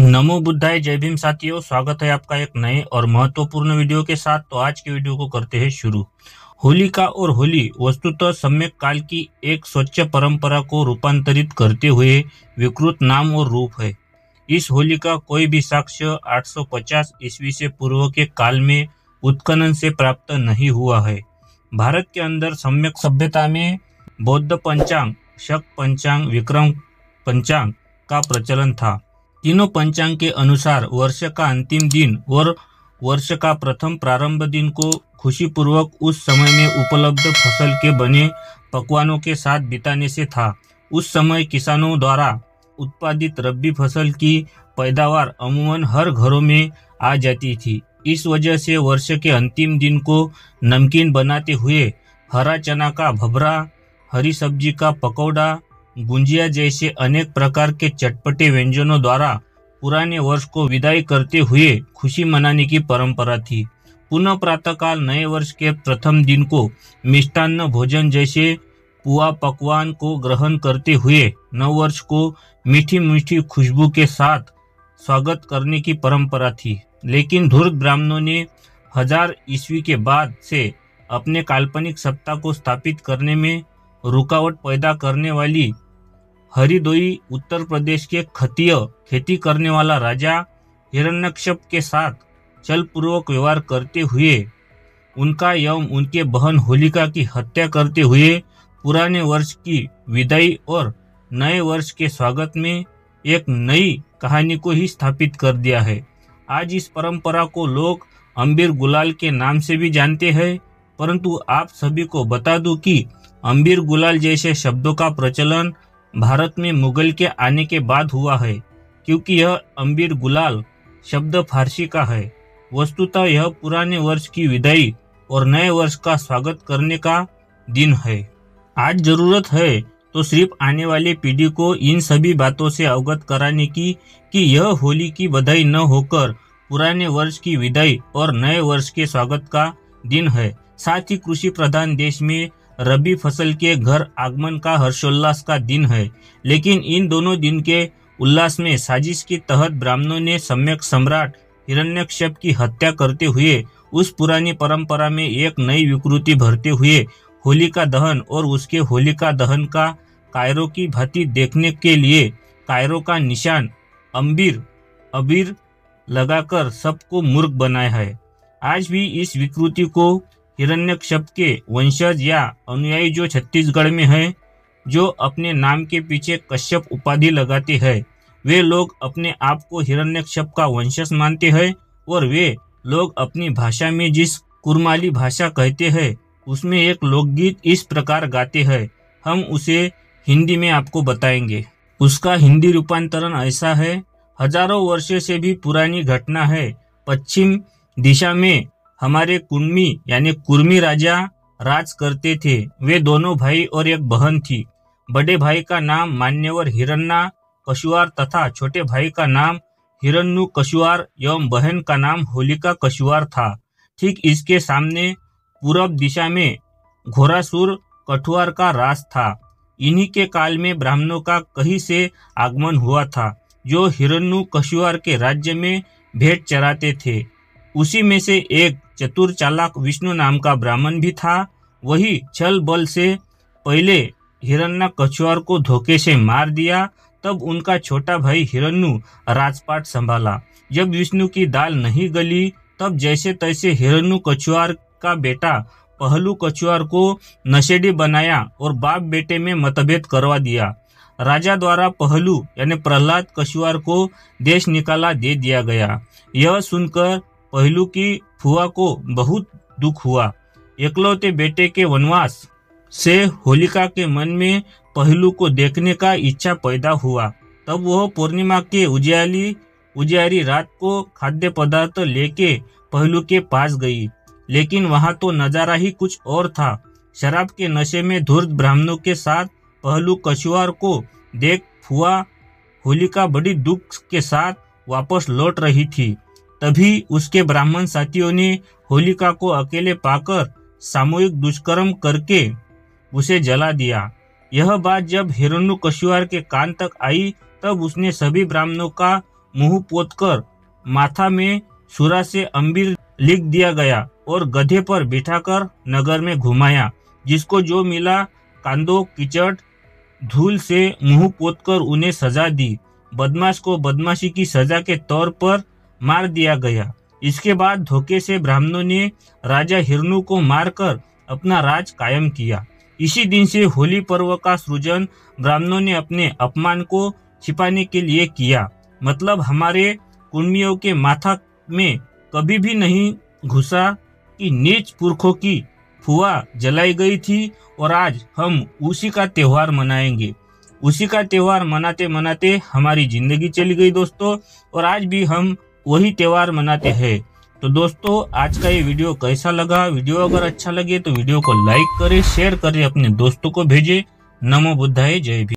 नमो बुद्धाय, जय भीम साथियों। स्वागत है आपका एक नए और महत्वपूर्ण वीडियो के साथ। तो आज के वीडियो को करते हैं शुरू। होलिका और होली वस्तुतः सम्यक काल की एक स्वच्छ परंपरा को रूपांतरित करते हुए विकृत नाम और रूप है। इस होली का कोई भी साक्ष्य 850 ईस्वी से पूर्व के काल में उत्खनन से प्राप्त नहीं हुआ है। भारत के अंदर सम्यक सभ्यता में बौद्ध पंचांग, शक पंचांग, विक्रम पंचांग का प्रचलन था। तीनों पंचांग के अनुसार वर्ष का अंतिम दिन और वर्ष का प्रथम प्रारंभ दिन को खुशीपूर्वक उस समय में उपलब्ध फसल के बने पकवानों के साथ बिताने से था। उस समय किसानों द्वारा उत्पादित रबी फसल की पैदावार अमूमन हर घरों में आ जाती थी। इस वजह से वर्ष के अंतिम दिन को नमकीन बनाते हुए हरा चना का भभरा, हरी सब्जी का पकौड़ा, गुंजिया जैसे अनेक प्रकार के चटपटे व्यंजनों द्वारा पुराने वर्ष को विदाई करते हुए खुशी मनाने की परंपरा थी। पुनः प्रातःकाल नए वर्ष के प्रथम दिन को मिष्टान्न भोजन जैसे पुआ पकवान को ग्रहण करते हुए नववर्ष को मीठी मीठी खुशबू के साथ स्वागत करने की परंपरा थी। लेकिन धूर्त ब्राह्मणों ने 1000 ईस्वी के बाद से अपने काल्पनिक सत्ता को स्थापित करने में रुकावट पैदा करने वाली हरिदोई उत्तर प्रदेश के खतीय खेती करने वाला राजा हिरण्यकश्यप के साथ छलपूर्वक व्यवहार करते हुए उनका एवं उनके बहन होलिका की हत्या करते हुए पुराने वर्ष की विदाई और नए वर्ष के स्वागत में एक नई कहानी को ही स्थापित कर दिया है। आज इस परंपरा को लोग अम्बीर गुलाल के नाम से भी जानते हैं, परंतु आप सभी को बता दूं कि अम्बीर गुलाल जैसे शब्दों का प्रचलन भारत में मुगल के आने के बाद हुआ है, क्योंकि यह अम्बीर गुलाल शब्द फारसी का है। वस्तुतः यह पुराने वर्ष की विदाई और नए वर्ष का स्वागत करने का दिन है। आज जरूरत है तो सिर्फ आने वाली पीढ़ी को इन सभी बातों से अवगत कराने की कि यह होली की बधाई न होकर पुराने वर्ष की विदाई और नए वर्ष के स्वागत का दिन है। साथ ही कृषि प्रधान देश में रबी फसल के घर आगमन का हर्षोल्लास का दिन है। लेकिन इन दोनों दिन के उल्लास में साजिश के तहत ब्राह्मणों ने सम्यक सम्राट हिरण्यकश्यप की हत्या करते हुए उस पुरानी परंपरा में एक नई विकृति भरते हुए होलिका दहन और उसके होलिका दहन का कायरों की भांति देखने के लिए कायरों का निशान अबीर लगाकर सबको मूर्ख बनाया है। आज भी इस विकृति को हिरण्यकश्यप के वंशज या अनुयायी जो छत्तीसगढ़ में है, जो अपने नाम के पीछे कश्यप उपाधि लगाते हैं, वे लोग अपने आप को हिरण्यकश्यप का वंशज मानते हैं और वे लोग अपनी भाषा में जिस कुरमाली भाषा कहते हैं उसमें एक लोकगीत इस प्रकार गाते हैं। हम उसे हिंदी में आपको बताएंगे। उसका हिंदी रूपांतरण ऐसा है। हजारों वर्षों से भी पुरानी घटना है। पश्चिम दिशा में हमारे कुर्मी यानी कुर्मी राजा राज करते थे। वे दोनों भाई और एक बहन थी। बड़े भाई का नाम मान्यवर हिरण्या कशुआर तथा छोटे भाई का नाम हिरण्यु कशुआर एवं बहन का नाम होलिका कशुआर था। ठीक इसके सामने पूरब दिशा में घोरासुर कठुआर का राज था। इन्हीं के काल में ब्राह्मणों का कहीं से आगमन हुआ था, जो हिरण्यु कशुआर के राज्य में भेड़ चराते थे। उसी में से एक चतुर चालाक विष्णु नाम का ब्राह्मण भी था। वही छल बल से पहले हिरण्य कछुआर को धोखे से मार दिया। तब उनका छोटा भाई हिरण्यु राजपाट संभाला। जब विष्णु की दाल नहीं गली, तब जैसे तैसे हिरण्यु कछुआर का बेटा पहलू कछुआर को नशेड़ी बनाया और बाप बेटे में मतभेद करवा दिया। राजा द्वारा पहलू यानी प्रहलाद कछुआर को देश निकाला दे दिया गया। यह सुनकर पहलू की फुआ को बहुत दुख हुआ। एकलौते बेटे के वनवास से होलिका के मन में पहलू को देखने का इच्छा पैदा हुआ। तब वह पूर्णिमा के उजियारी रात को खाद्य पदार्थ लेके पहलू के पास गई। लेकिन वहां तो नजारा ही कुछ और था। शराब के नशे में धूर्त ब्राह्मणों के साथ पहलू कछुआर को देख फुआ होलिका बड़ी दुख के साथ वापस लौट रही थी। तभी उसके ब्राह्मण साथियों ने होलिका को अकेले पाकर सामूहिक दुष्कर्म करके उसे जला दिया। यह बात जब हिरण्यकश्यप के कान तक आई, तब उसने सभी ब्राह्मणों का मुंह पोतकर माथा में सुरा से अम्बीर लिख दिया गया और गधे पर बिठाकर नगर में घुमाया। जिसको जो मिला कांदो कीचड़ धूल से मुंह पोतकर उन्हें सजा दी। बदमाश को बदमाशी की सजा के तौर पर मार दिया गया। इसके बाद धोखे से ब्राह्मणों ने राजा हिरण्य को मारकर अपना राज कायम किया। इसी दिन से होली पर्व का सृजन ब्राह्मणों ने अपने अपमान को छिपाने के लिए किया। मतलब हमारे कुर्मियों के माथा में कभी भी नहीं घुसा कि नीच पुरखों की फुआ जलाई गई थी और आज हम उसी का त्योहार मनाएंगे। उसी का त्योहार मनाते मनाते हमारी जिंदगी चली गई दोस्तों, और आज भी हम वही त्योहार मनाते हैं। तो दोस्तों आज का ये वीडियो कैसा लगा? वीडियो अगर अच्छा लगे तो वीडियो को लाइक करें, शेयर करें, अपने दोस्तों को भेजें। नमो बुद्धाय, जय भीम।